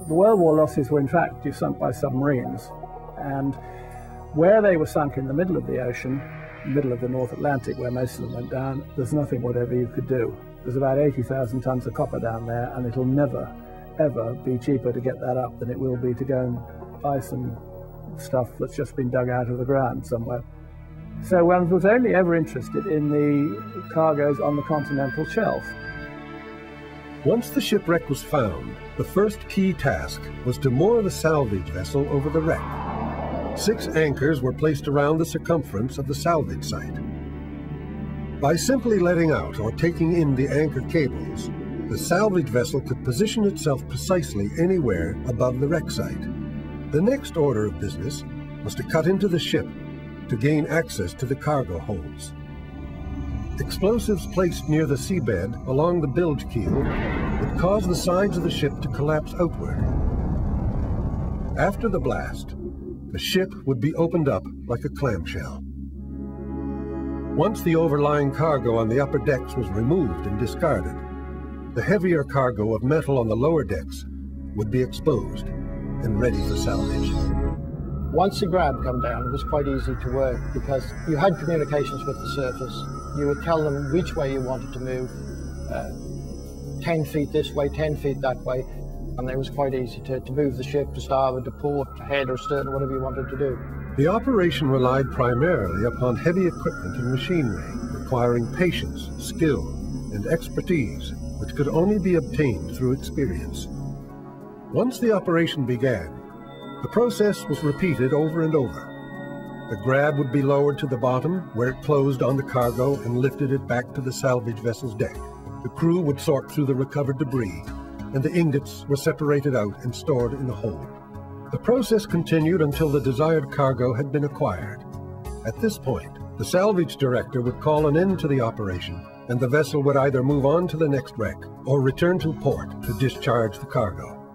The World War losses were in fact sunk by submarines, and where they were sunk in the middle of the ocean, middle of the North Atlantic, where most of them went down, there's nothing whatever you could do. There's about 80,000 tons of copper down there, and it'll never, ever be cheaper to get that up than it will be to go and buy some stuff that's just been dug out of the ground somewhere. So one was only ever interested in the cargoes on the continental shelf. Once the shipwreck was found, the first key task was to moor the salvage vessel over the wreck. 6 anchors were placed around the circumference of the salvage site. By simply letting out or taking in the anchor cables, the salvage vessel could position itself precisely anywhere above the wreck site. The next order of business was to cut into the ship to gain access to the cargo holds. Explosives placed near the seabed along the bilge keel would cause the sides of the ship to collapse outward. After the blast, the ship would be opened up like a clamshell. Once the overlying cargo on the upper decks was removed and discarded, the heavier cargo of metal on the lower decks would be exposed and ready for salvage. Once the grab come down, it was quite easy to work because you had communications with the surface. You would tell them which way you wanted to move, 10 feet this way, 10 feet that way, and it was quite easy to move the ship to starboard, to port, to head or stern, whatever you wanted to do. The operation relied primarily upon heavy equipment and machinery, requiring patience, skill, and expertise, which could only be obtained through experience. Once the operation began, the process was repeated over and over. The grab would be lowered to the bottom, where it closed on the cargo and lifted it back to the salvage vessel's deck. The crew would sort through the recovered debris, and the ingots were separated out and stored in a hold. The process continued until the desired cargo had been acquired. At this point, the salvage director would call an end to the operation, and the vessel would either move on to the next wreck or return to port to discharge the cargo.